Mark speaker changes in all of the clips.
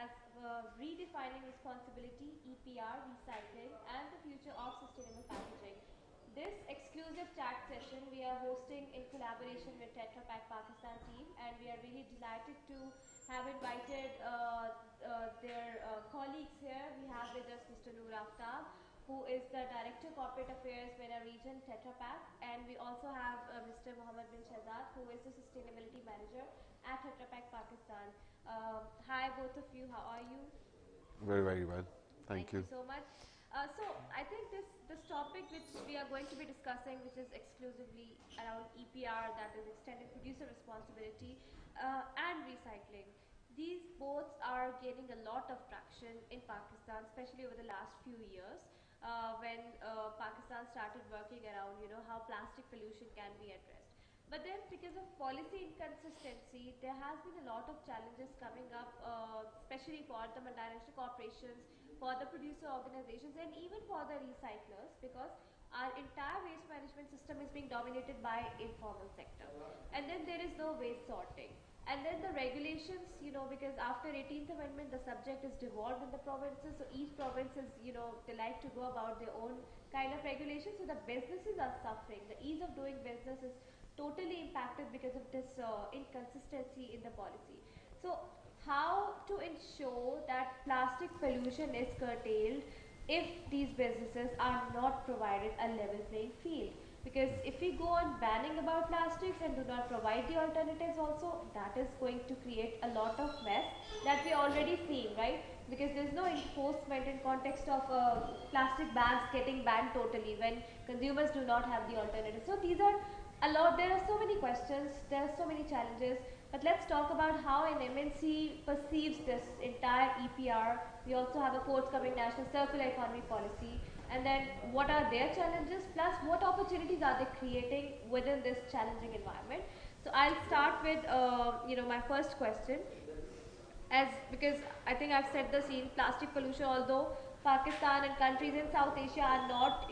Speaker 1: as Redefining Responsibility, EPR, Recycling, and the Future of Sustainable Packaging. This exclusive chat session we are hosting in collaboration with Tetra Pak Pakistan team, and we are really delighted to have invited their colleagues here. We have with us Mr. Noor Aftab, who is the Director Corporate Affairs MENA Region Tetra Pak, and we also have Mr. Mohammed bin Shahzad, who is the Sustainability Manager at Tetra Pak Pakistan. Hi, both of you. How are you?
Speaker 2: Very, very well.
Speaker 1: Thank
Speaker 2: Thank
Speaker 1: you
Speaker 2: you.
Speaker 1: so much. So I think this topic which we are going to be discussing, which is exclusively around EPR, that is extended producer responsibility, and recycling. These both are gaining a lot of traction in Pakistan, especially over the last few years, when Pakistan started working around, how plastic pollution can be addressed. But then, because of policy inconsistency, there has been a lot of challenges coming up, especially for the multinational corporations, for the producer organizations, and even for the recyclers, because our entire waste management system is being dominated by informal sector. And then there is no waste sorting. And then the regulations, because after 18th Amendment, the subject is devolved in the provinces. So each province is, they like to go about their own kind of regulations. So the businesses are suffering. The ease of doing business is totally impacted because of this inconsistency in the policy. So how to ensure that plastic pollution is curtailed if these businesses are not provided a level playing field? Because if we go on banning about plastics and do not provide the alternatives also, that is going to create a lot of mess that we are already seeing, right? Because there's no enforcement in context of plastic bags getting banned totally when consumers do not have the alternatives. So these are a lot. There are so many questions, there are so many challenges, but let's talk about how an MNC perceives this entire EPR. We also have a forthcoming national circular economy policy, and then what are their challenges, plus what opportunities are they creating within this challenging environment. So I'll start with my first question, as because I think I've set the scene. Plastic pollution, although Pakistan and countries in South Asia are not,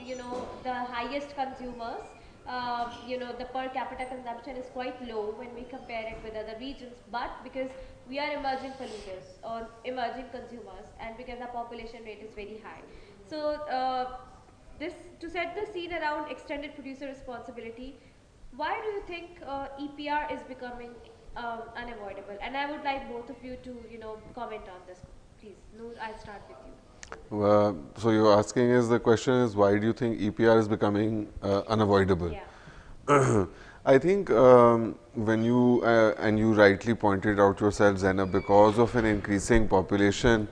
Speaker 1: the highest consumers, the per capita consumption is quite low when we compare it with other regions. But because we are emerging polluters or emerging consumers, and because our population rate is very high, so this to set the scene around extended producer responsibility, why do you think EPR is becoming unavoidable? And I would like both of you to, comment on this. Please, Noor, I'll start with you.
Speaker 2: So you're asking is the question is why do you think EPR is becoming unavoidable?
Speaker 1: Yeah.
Speaker 2: I think when you and you rightly pointed out yourself, Zainab, because of an increasing population,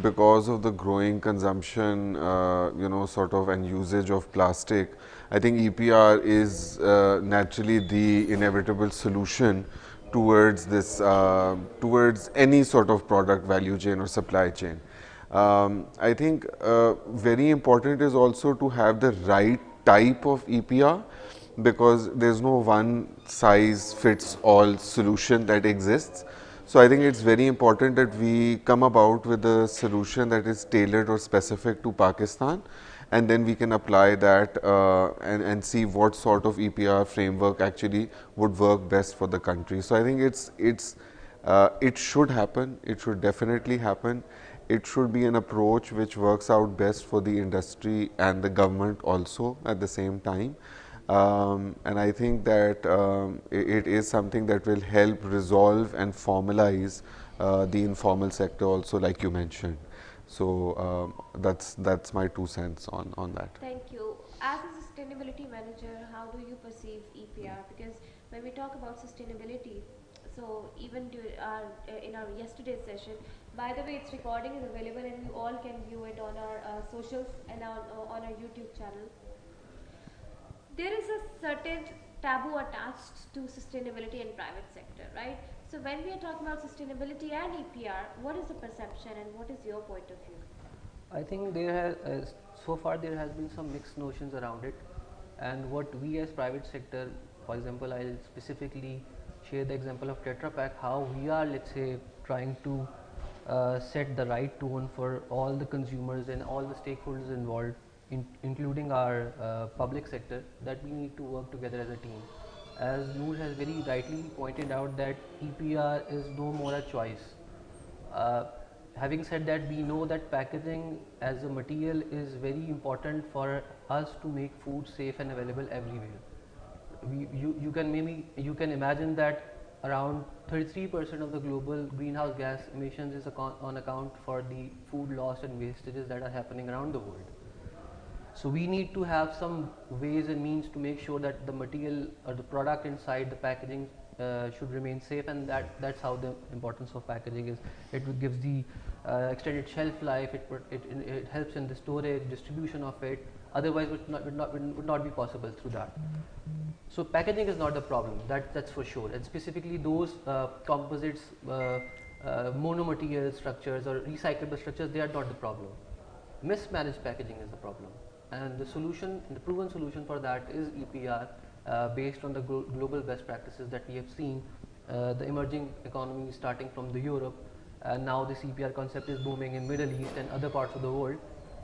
Speaker 2: because of the growing consumption, sort of and usage of plastic, I think EPR is naturally the inevitable solution towards this, towards any sort of product value chain or supply chain. I think very important is also to have the right type of EPR, because there's no one size fits all solution that exists. So I think it's very important that we come about with a solution that is tailored or specific to Pakistan, and then we can apply that and see what sort of EPR framework actually would work best for the country. So I think it should happen. It should definitely happen. It should be an approach which works out best for the industry and the government also at the same time. And I think that it is something that will help resolve and formalize the informal sector also, like you mentioned. So that's my 2 cents on that.
Speaker 1: Thank you. As a sustainability manager, how do you perceive EPR? Because when we talk about sustainability, so even in our yesterday's session, by the way, its recording is available and you all can view it on our socials and on our YouTube channel. There is a certain taboo attached to sustainability in private sector, right? So when we are talking about sustainability and EPR, what is the perception and what is your point of view?
Speaker 3: I think there has so far there has been some mixed notions around it, and what we as private sector, for example, I'll specifically share the example of Tetra Pak, how we are, let's say, trying to set the right tone for all the consumers and all the stakeholders involved, including our public sector, that we need to work together as a team. As Noor has very rightly pointed out that EPR is no more a choice. Uh, having said that, we know that packaging as a material is very important for us to make food safe and available everywhere. You can maybe you can imagine that around 33% of the global greenhouse gas emissions is on account for the food loss and wastages that are happening around the world. So we need to have some ways and means to make sure that the material or the product inside the packaging should remain safe, and that's how the importance of packaging is. It gives the extended shelf life. It helps in the storage, distribution of it. Otherwise, would not be possible through that. So packaging is not the problem. That's for sure. And specifically those composites, monomaterial structures or recyclable structures, they are not the problem. Mismanaged packaging is the problem, and the solution, the proven solution for that is EPR, based on the global best practices that we have seen. The emerging economies starting from the Europe, and now this EPR concept is booming in Middle East and other parts of the world.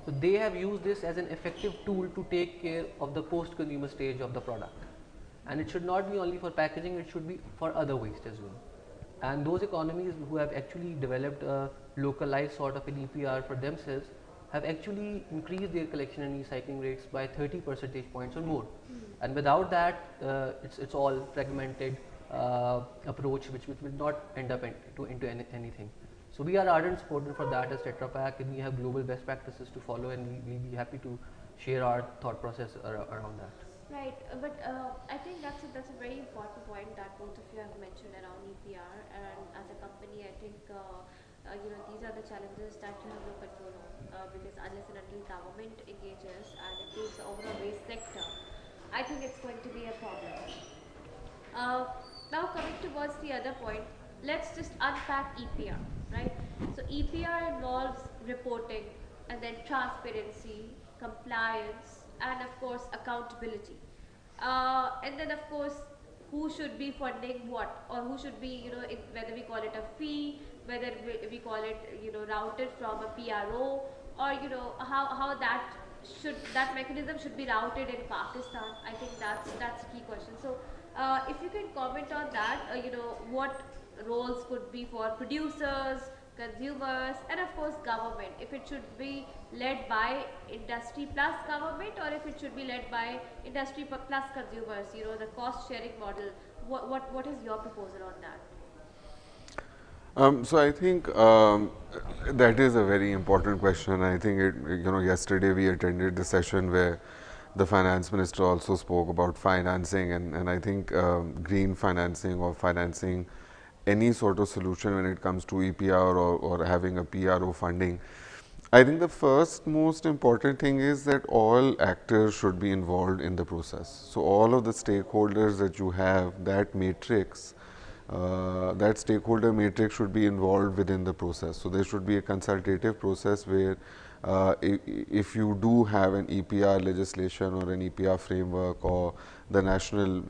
Speaker 3: So they have used this as an effective tool to take care of the post-consumer stage of the product, and it should not be only for packaging; it should be for other waste as well. And those economies who have actually developed a localized sort of an EPR for themselves have actually increased their collection and recycling rates by 30 percentage points or more. And without that, it's all fragmented approach, which will not end up into anything. So we are ardent supporters for that as Tetra Pak, and we have global best practices to follow, and we'll be happy to share our thought process around that.
Speaker 1: Right, but I think that's a very important point that both of you have mentioned around EPR, and as a company, I think these are the challenges that you have no control on, because unless and until government engages and improves the overall waste sector, I think it's going to be a problem. Now coming towards the other point, let's just unpack EPR, right? So EPR involves reporting and then transparency, compliance, and of course accountability. And then of course who should be funding what, or who should be, whether we call it a fee, whether we call it, routed from a PRO, or how that mechanism should be routed in Pakistan. I think that's a key question. So if you can comment on that, what roles could be for producers, consumers, and of course government, if it should be led by industry plus government, or if it should be led by industry plus consumers, the cost sharing model. What is your proposal on that?
Speaker 2: So I think that is a very important question. I think yesterday we attended the session where the finance minister also spoke about financing, and I think green financing or financing any sort of solution when it comes to EPR or having a PRO funding. I think the first most important thing is that all actors should be involved in the process. So all of the stakeholders that you have, that stakeholder matrix should be involved within the process. So there should be a consultative process where if you do have an EPR legislation or an EPR framework or the national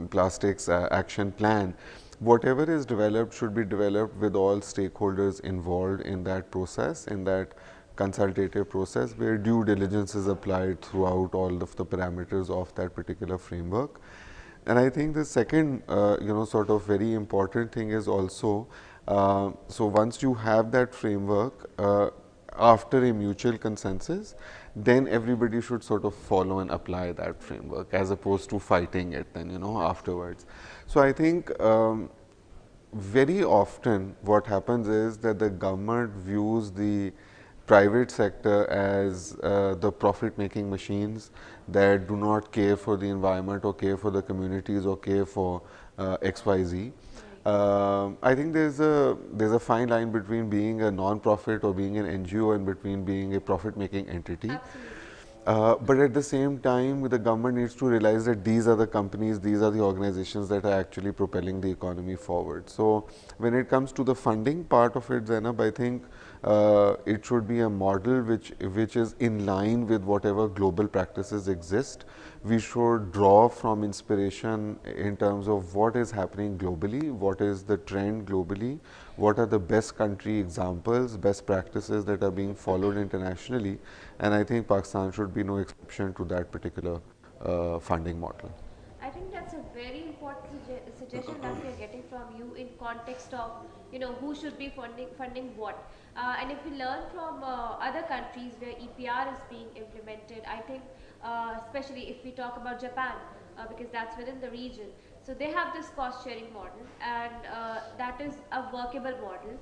Speaker 2: plastics action plan, whatever is developed should be developed with all stakeholders involved in that process, in that consultative process, where due diligence is applied throughout all of the parameters of that particular framework. And I think the second, sort of very important thing is also, so once you have that framework, after a mutual consensus, then everybody should sort of follow and apply that framework as opposed to fighting it then, afterwards. So I think very often what happens is that the government views the private sector as the profit making machines that do not care for the environment or care for the communities or care for XYZ. I think there's a fine line between being a non-profit or being an NGO and between being a profit making entity.
Speaker 1: Absolutely.
Speaker 2: But at the same time, the government needs to realize that these are the companies, these are the organizations that are actually propelling the economy forward. So when it comes to the funding part of it, Zainab, I think it should be a model which is in line with whatever global practices exist. We should draw from inspiration in terms of what is happening globally, what is the trend globally, what are the best country examples, best practices that are being followed internationally, and I think Pakistan should be no exception to that particular funding model.
Speaker 1: I think that's a very important suggestion that we are getting from you in context of who should be funding what. And if we learn from other countries where EPR is being implemented, I think, especially if we talk about Japan, because that's within the region. So they have this cost sharing model, and that is a workable model.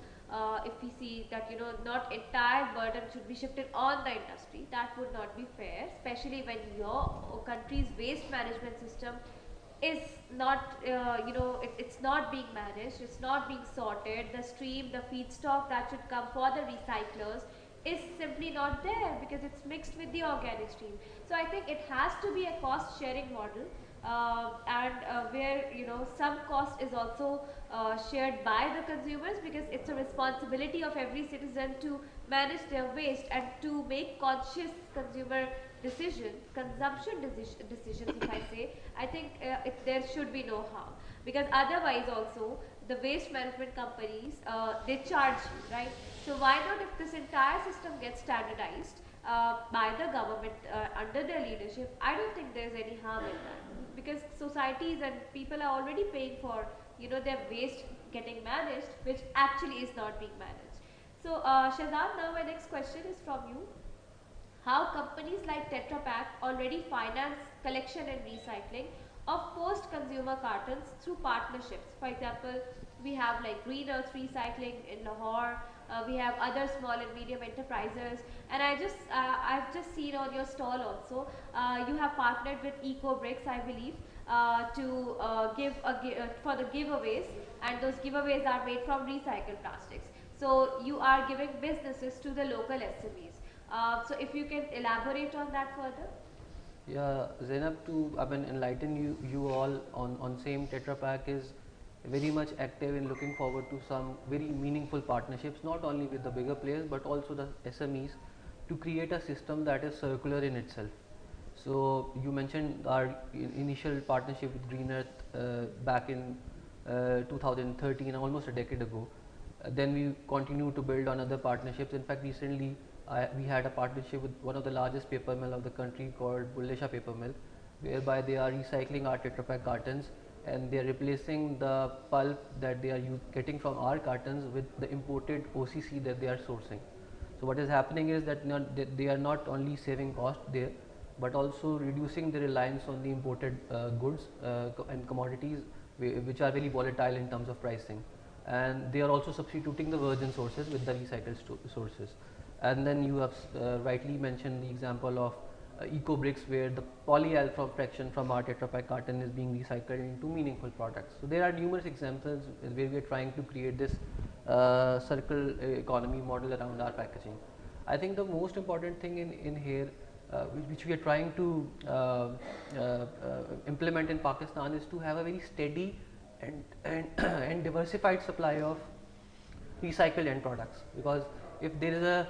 Speaker 1: If we see that not entire burden should be shifted on the industry, that would not be fair, especially when your country's waste management system is not it's not being managed, it's not being sorted, the stream, the feedstock that should come for the recyclers is simply not there because it's mixed with the organic stream. So I think it has to be a cost sharing model, and where some cost is also shared by the consumers, because it's a responsibility of every citizen to manage their waste and to make conscious consumer decisions, if I say. I think there should be no harm, because otherwise also the waste management companies, they charge you, right? So why not, if this entire system gets standardized by the government under their leadership, I don't think there's any harm in that, because societies and people are already paying for their waste getting managed, which actually is not being managed. So Shahzad, now my next question is from you. How companies like Tetra Pak already finance collection and recycling of post-consumer cartons through partnerships. For example, we have like Green Earth Recycling in Lahore. We have other small and medium enterprises, and I've just seen on your stall also, you have partnered with EcoBricks, I believe, to give for the giveaways, and those giveaways are made from recycled plastics. So you are giving businesses to the local SMEs. So if you can elaborate on that further.
Speaker 3: Yeah, Zainab, to enlighten you all on same, Tetra Pak is very much active in looking forward to some very meaningful partnerships, not only with the bigger players but also the SMEs, to create a system that is circular in itself. So you mentioned our initial partnership with Green Earth back in 2013, almost a decade ago. Then we continue to build on other partnerships. In fact, recently we had a partnership with one of the largest paper mill of the country called Bullesha Paper Mill, whereby they are recycling our Tetra Pak cartons and they are replacing the pulp that they are getting from our cartons with the imported OCC that they are sourcing. So what is happening is that they are not only saving cost there, but also reducing the reliance on the imported goods and commodities which are very volatile in terms of pricing. And they are also substituting the virgin sources with the recycled sources. And then you have rightly mentioned the example of EcoBricks, where the polyalpha fraction from our Tetra Pak carton is being recycled into meaningful products. So there are numerous examples where we are trying to create this circle economy model around our packaging. I think the most important thing in here, which we are trying to implement in Pakistan, is to have a very steady and diversified supply of recycled end products. Because if there is a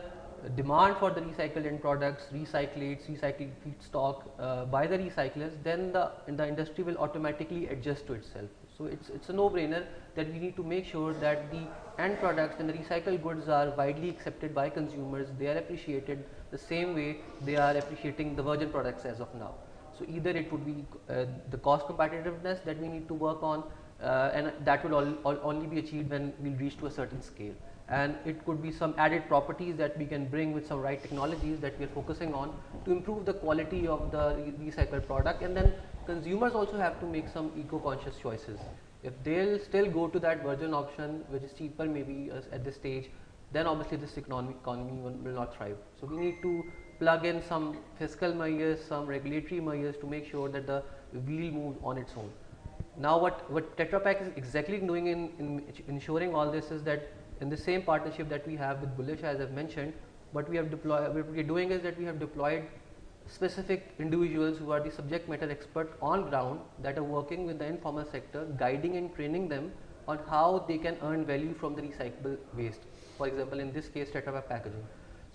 Speaker 3: demand for the recycled end products, recyclates, recycled feedstock by the recyclers, then the industry will automatically adjust to itself. So it's a no-brainer that we need to make sure that the end products and the recycled goods are widely accepted by consumers. They are appreciated the same way they are appreciating the virgin products as of now. So either it would be the cost competitiveness that we need to work on, and that will only be achieved when we reach to a certain scale. And it could be some added properties that we can bring with some right technologies that we are focusing on to improve the quality of the recycled product. And then consumers also have to make some eco-conscious choices. If they'll still go to that virgin option, which is cheaper maybe at this stage, then obviously this economy will not thrive. So we need to plug in some fiscal measures, some regulatory measures to make sure that the wheel moves on its own. Now what Tetra Pak is exactly doing in ensuring all this is that in the same partnership that we have with Bullish, as I've mentioned, what we are doing is that we have deployed specific individuals who are the subject matter expert on ground that are working with the informal sector, guiding and training them on how they can earn value from the recyclable waste. For example, in this case, Tetra Pak packaging.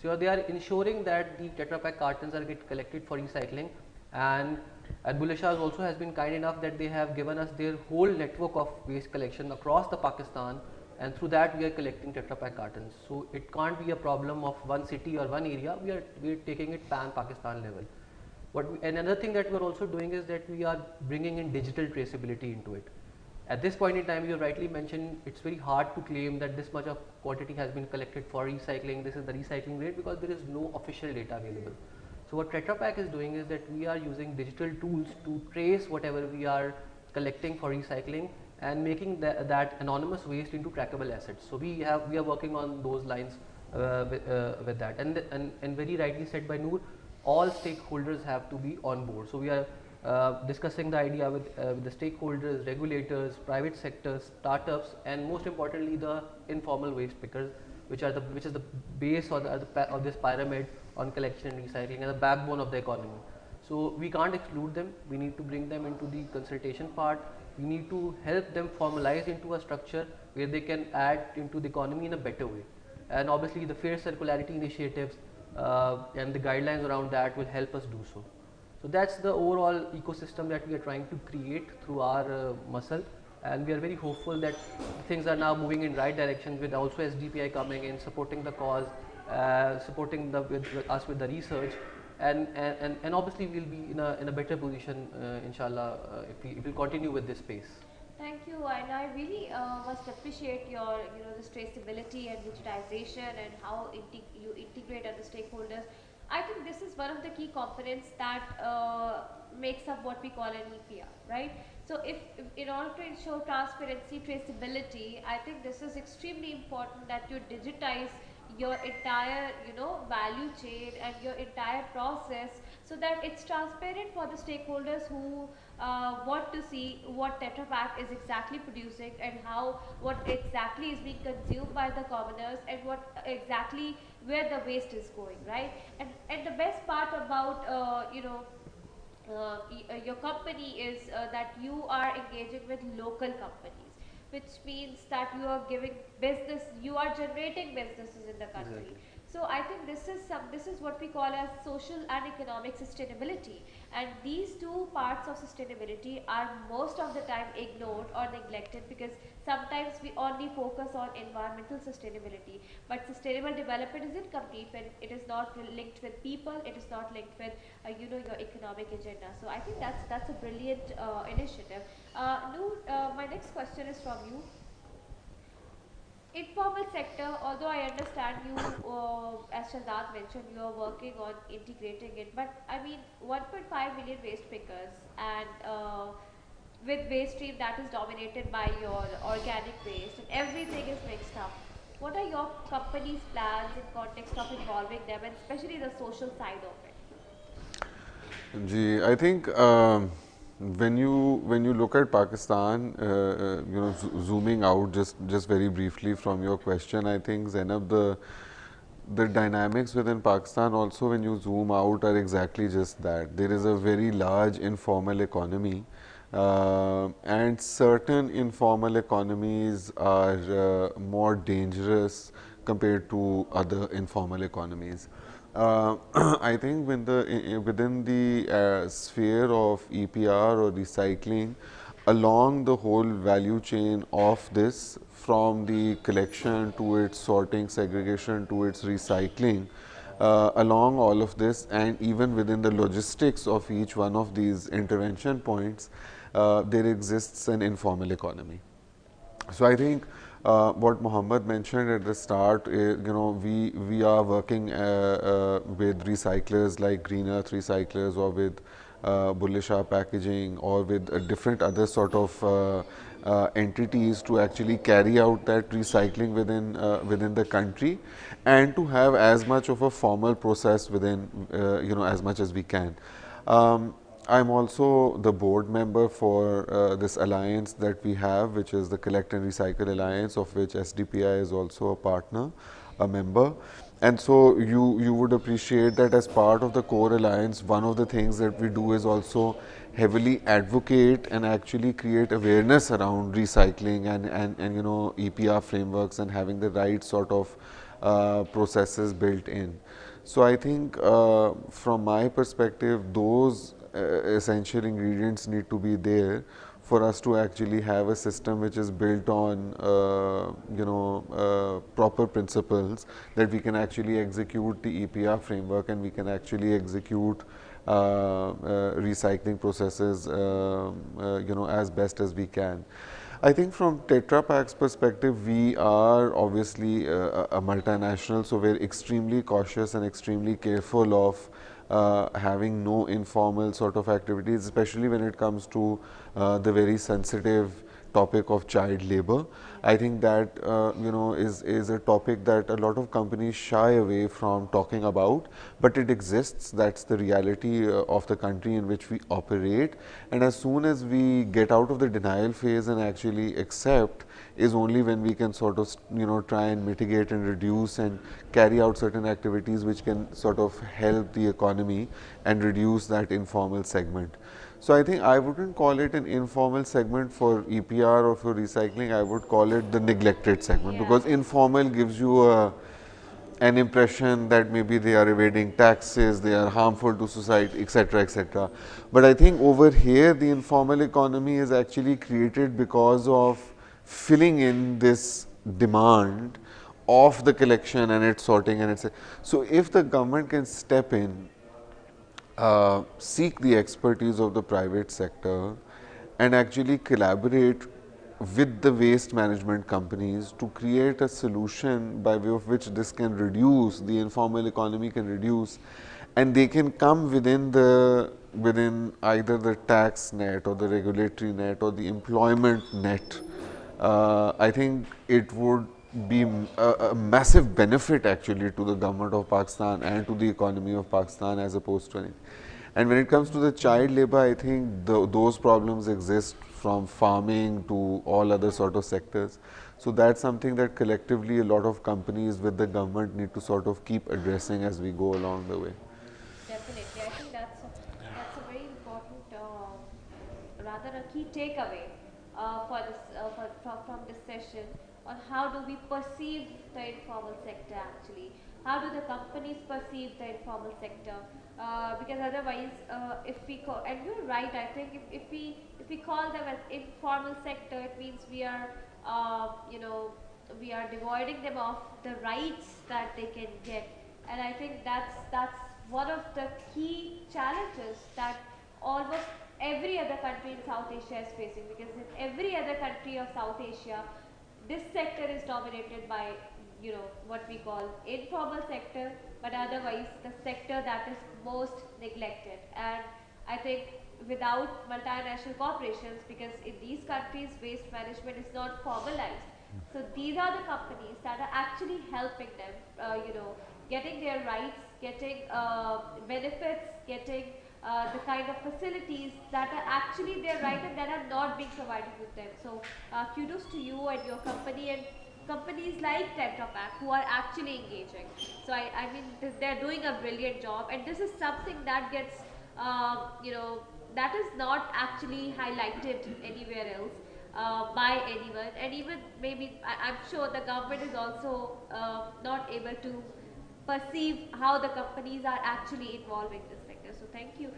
Speaker 3: So they are ensuring that the Tetra Pak cartons are get collected for recycling, and Bullesha also has been kind enough that they have given us their whole network of waste collection across the Pakistan, and through that we are collecting Tetra Pak cartons. So it can't be a problem of one city or one area. We are taking it pan Pakistan level. And another thing that we are also doing is that we are bringing in digital traceability into it. At this point in time, you rightly mentioned it's very hard to claim that this much of quantity has been collected for recycling. This is the recycling rate because there is no official data available. So what Tetra Pak is doing is that we are using digital tools to trace whatever we are collecting for recycling and making that anonymous waste into trackable assets. So we are working on those lines with that. And very rightly said by Noor, all stakeholders have to be on board. So we are discussing the idea with the stakeholders, regulators, private sectors, startups, and most importantly the informal waste pickers, which is the base of this pyramid on collection and recycling and the backbone of the economy. So we can't exclude them. We need to bring them into the consultation part. We need to help them formalize into a structure where they can add into the economy in a better way. And obviously the fair circularity initiatives and the guidelines around that will help us do so. So that's the overall ecosystem that we are trying to create through our muscle, and we are very hopeful that things are now moving in right direction with also SDPI coming in, supporting the cause, supporting with us with the research, and obviously we'll be in a better position, inshallah, if we continue with this pace.
Speaker 1: Thank you, and I really must appreciate your, this traceability and digitization and how you integrate other stakeholders. I think this is one of the key components that makes up what we call an EPR, right? So, if in order to ensure transparency, traceability, I think this is extremely important that you digitize your entire, value chain and your entire process so that it's transparent for the stakeholders who want to see what Tetra Pak is exactly producing and what exactly is being consumed by the commoners and what exactly where the waste is going, right? And the best part about your company is that you are engaging with local companies, which means that you are generating businesses in the country.
Speaker 3: Exactly.
Speaker 1: So I think this is what we call as social and economic sustainability, and these two parts of sustainability are most of the time ignored or neglected because sometimes we only focus on environmental sustainability, but sustainable development is incomplete when it is not linked with people, it is not linked with your economic agenda. So I think that's a brilliant initiative. Noor, my next question is from you. Informal sector, although I understand you, as Shazad mentioned, you are working on integrating it, but I mean 1.5 million waste pickers and with waste stream that is dominated by your organic waste and everything is mixed up. What are your company's plans in context of involving them and especially the social side of it?
Speaker 2: Ji, I think when you look at Pakistan, zooming out just very briefly from your question, I think Zainab, the dynamics within Pakistan also when you zoom out are exactly just that. There is a very large informal economy, and certain informal economies are more dangerous compared to other informal economies. I think within the sphere of EPR or recycling, along the whole value chain of this, from the collection to its sorting, segregation to its recycling, along all of this, and even within the logistics of each one of these intervention points, there exists an informal economy. So I think what Mohammed mentioned at the start, we are working with recyclers like Green Earth Recyclers or with Bulle Shah Packaging or with different other sort of entities to actually carry out that recycling within the country, and to have as much of a formal process within as much as we can. I'm also the board member for this alliance that we have, which is the Collect and Recycle Alliance, of which SDPI is also a partner, a member. And so you would appreciate that as part of the core alliance, one of the things that we do is also heavily advocate and actually create awareness around recycling and EPR frameworks and having the right sort of processes built in. So I think from my perspective, those essential ingredients need to be there for us to actually have a system which is built on proper principles, that we can actually execute the EPR framework and we can actually execute recycling processes as best as we can. I think from Tetra Pak's perspective, we are obviously a multinational, so we're extremely cautious and extremely careful of having no informal sort of activities, especially when it comes to the very sensitive topic of child labor. I think that is a topic that a lot of companies shy away from talking about, but it exists. That's the reality of the country in which we operate. And as soon as we get out of the denial phase and actually accept, is only when we can sort of try and mitigate and reduce and carry out certain activities which can sort of help the economy and reduce that informal segment. So I think I wouldn't call it an informal segment for EPR or for recycling. I would call it the neglected segment,
Speaker 1: Yeah.
Speaker 2: because informal gives you an impression that maybe they are evading taxes, they are harmful to society, etc., etc. But I think over here the informal economy is actually created because of filling in this demand of the collection and its sorting and its. So if the government can step in, seek the expertise of the private sector and actually collaborate with the waste management companies to create a solution by way of which this can reduce, the informal economy can reduce, and they can come within either the tax net or the regulatory net or the employment net. I think it would be a massive benefit actually to the government of Pakistan and to the economy of Pakistan as opposed to anything. And when it comes to the child labor, I think those problems exist from farming to all other sort of sectors. So that's something that collectively a lot of companies with the government need to sort of keep addressing as we go along the way.
Speaker 1: Definitely, I think that's a very important, rather a key takeaway for this from this session on how do we perceive the informal sector actually. How do the companies perceive the informal sector? Because otherwise, if we call, and you're right, I think if we call them as informal sector, it means we are, we are devoiding them of the rights that they can get. And I think that's one of the key challenges that almost every other country in South Asia is facing, because in every other country of South Asia, this sector is dominated by, what we call informal sector, but otherwise the sector that is most neglected. And I think without multinational corporations, because in these countries waste management is not formalized, so these are the companies that are actually helping them, getting their rights, getting benefits, getting the kind of facilities that are actually their right and that are not being provided with them. So kudos to you and your company and companies like Tetra Pak who are actually engaging. So I mean, they're doing a brilliant job, and this is something that gets, that is not actually highlighted anywhere else by anyone, and even maybe I'm sure the government is also not able to perceive how the companies are actually involved in this sector. So thank you.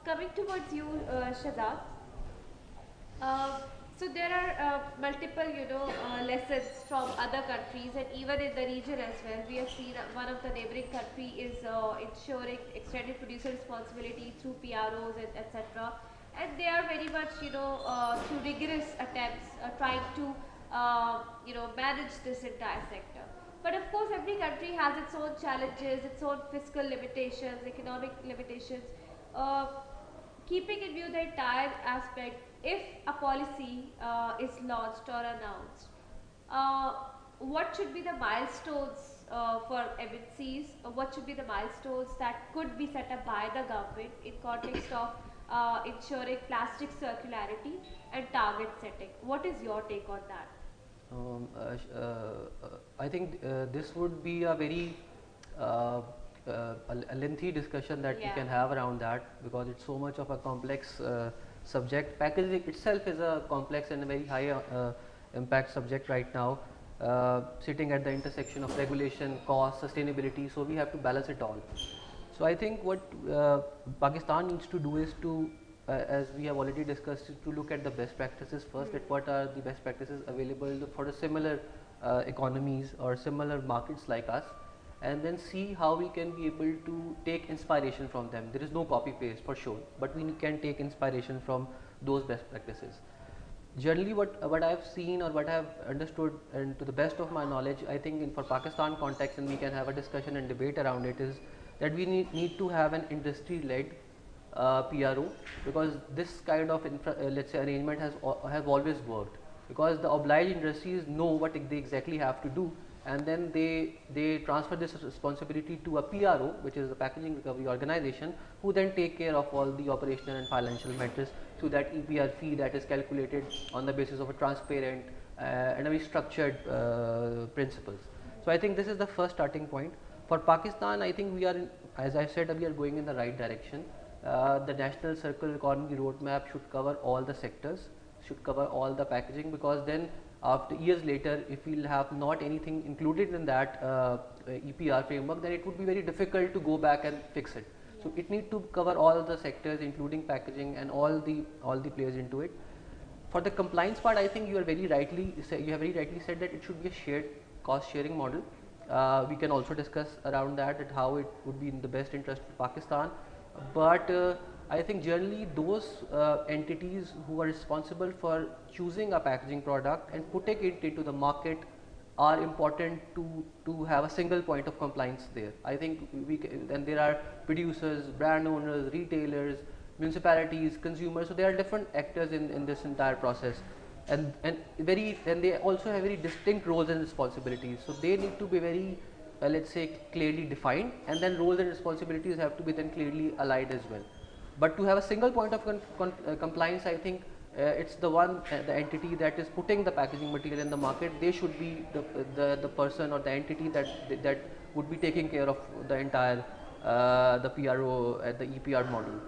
Speaker 1: Coming towards you, Shazad. Uh, so there are multiple, lessons from other countries and even in the region as well. We have seen one of the neighboring country is ensuring extended producer responsibility through PROs and etc. And they are very much, through rigorous attempts trying to, manage this entire sector. But of course, every country has its own challenges, its own fiscal limitations, economic limitations. Uh, Keeping in view the entire aspect, if a policy is launched or announced, uh, what should be the milestones for MNCs? What should be the milestones that could be set up by the government in context of ensuring plastic circularity and target setting? What is your take on that?
Speaker 3: I think this would be a very a lengthy discussion that we
Speaker 1: Yeah.
Speaker 3: can have around that, because it's so much of a complex subject. Packaging itself is a complex and a very high impact subject right now, sitting at the intersection of regulation, cost, sustainability. So we have to balance it all. So I think what Pakistan needs to do is to, as we have already discussed, is to look at the best practices first. At what are the best practices available for the similar economies or similar markets like us, and then see how we can be able to take inspiration from them. There is no copy paste for sure, but we can take inspiration from those best practices. generally what I've seen or what I've understood, and to the best of my knowledge, I think in for Pakistan context, and we can have a discussion and debate around it, is that we need to have an industry led PRO, because this kind of let's say arrangement has always worked, because the obliged industries know what they exactly have to do, and then they transfer this responsibility to a PRO, which is a packaging recovery organization, who then take care of all the operational and financial matters through that EPR fee that is calculated on the basis of a transparent and a very structured principles. So I think this is the first starting point. For Pakistan, I think we are, as I said, we are going in the right direction. The National Circular Economy Roadmap should cover all the sectors, should cover all the packaging, because then after years later, if we'll have not anything included in that EPR framework, then it would be very difficult to go back and fix it. So it needs to cover all the sectors, including packaging and all the players into it. For the compliance part, I think you have very rightly said that it should be a shared cost sharing model. We can also discuss around that how it would be in the best interest of Pakistan. But I think generally those entities who are responsible for choosing a packaging product and putting it into the market are important to have a single point of compliance there. I think and there are producers, brand owners, retailers, municipalities, consumers. So there are different actors in this entire process, and they also have very distinct roles and responsibilities. So they need to be very let's say clearly defined, and then roles and responsibilities have to be then clearly allied as well. But to have a single point of compliance, I think it's the entity that is putting the packaging material in the market. They should be the person or the entity that would be taking care of the entire the PRO the EPR model.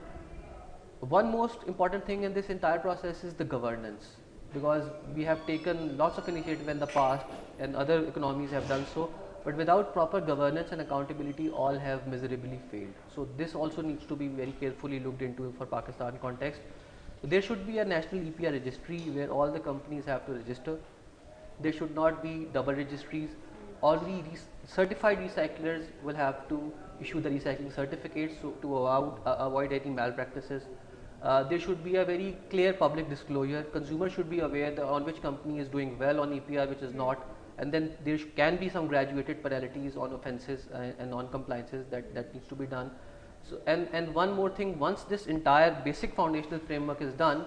Speaker 3: One most important thing in this entire process is the governance, because we have taken lots of initiative in the past and other economies have done so, but without proper governance and accountability, all have miserably failed. So this also needs to be very carefully looked into for Pakistan context. So there should be a national EPR registry where all the companies have to register. There should not be double registries. All the certified recyclers will have to issue the recycling certificates to avoid any malpractices. There should be a very clear public disclosure. Consumers should be aware that on which company is doing well on EPR, which is not, and then there can be some graduated penalties on offences and non-compliances that needs to be done. So and one more thing, once this entire basic foundational framework is done,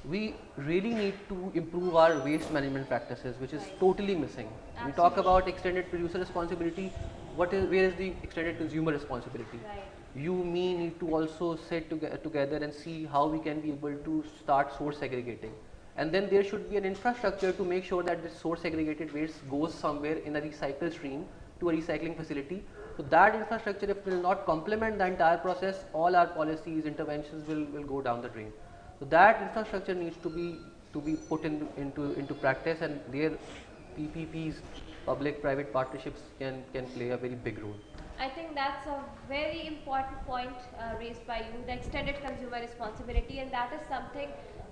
Speaker 3: we really need to improve our waste management practices, which is totally missing. We talk about extended producer responsibility. Where is the extended consumer responsibility?
Speaker 1: Right.
Speaker 3: You, me need to also sit together and see how we can be able to start source segregating. And then there should be an infrastructure to make sure that this source segregated waste goes somewhere in a recycle stream to a recycling facility. So that infrastructure, if it will not complement the entire process, all our policies, interventions will go down the drain. So that infrastructure needs to be put into practice, and there PPPs, public-private partnerships can play a very big role.
Speaker 1: I think that's a very important point raised by you, the extended consumer responsibility, and that is something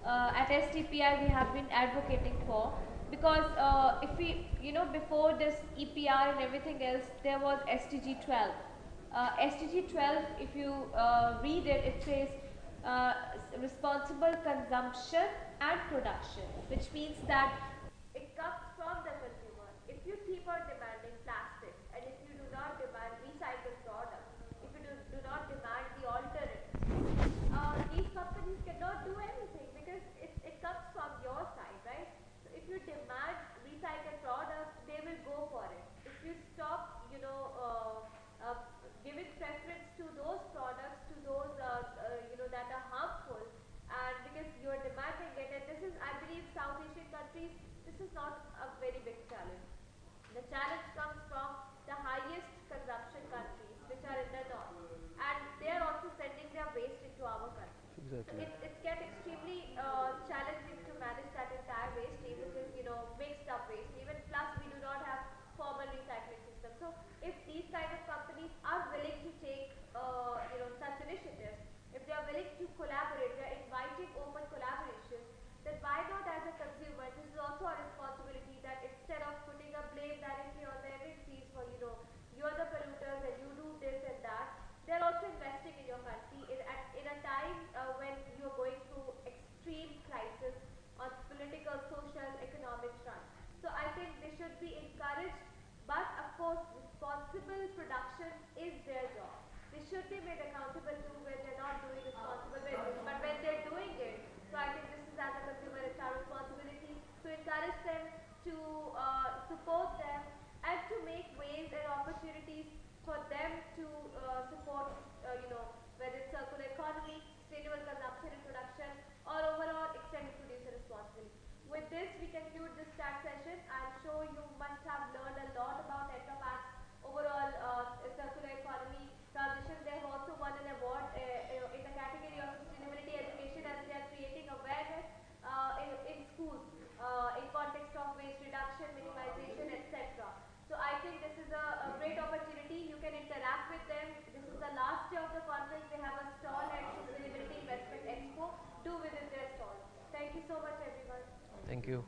Speaker 1: at STPI we have been advocating for, because if we, before this EPR and everything else, there was SDG 12. SDG 12, if you read it, it says responsible consumption and production, which means that it comes from the consumer. If you keep on demanding plastic, and if you do not demand recycled products, if you do not demand the alternatives, these companies cannot do anything, because it comes from your side, right? So if you demand recycled products, they will go for it. If you stop, giving preference to those products, to those, that are harmful, and because you are demanding it, and this is, I believe, South Asian countries, this is not a very big challenge. The challenge comes from the highest consumption countries, which are in the north, and they are also sending their waste into our country. So
Speaker 3: Exactly.
Speaker 1: it gets extremely challenging to manage that entire waste stream, which is, mixed up waste. Even plus, we do not have formal recycling system. So if these kind of companies are willing to take, such initiatives, if they are willing to collaborate, they are inviting open collaborations, then why not, as a consumer, this is also our responsibility, that instead of putting a blame directly on the MNCs for, you're the polluters and you do this and that, they're also investing in your country in a time when your production is their job. They should be made accountable to where they're not doing responsible business, but when they're doing it, so I think this is as a consumer, it's our responsibility to encourage them, to support them, and to make ways and opportunities for them to support, whether it's circular economy, sustainable consumption and production, or overall extended producer responsibility. With this, we conclude this chat session. I'm sure you must have learned a lot about Tetra Pak's overall circular economy transition. They have also won an award in the category of sustainability education, as they are creating awareness in schools in context of waste reduction, minimization, etc. So I think this is a great opportunity. You can interact with them. This is the last day of the conference. They have a stall at Sustainability Investment Expo. Do visit their stall. Thank you so much, everyone.
Speaker 3: Thank you.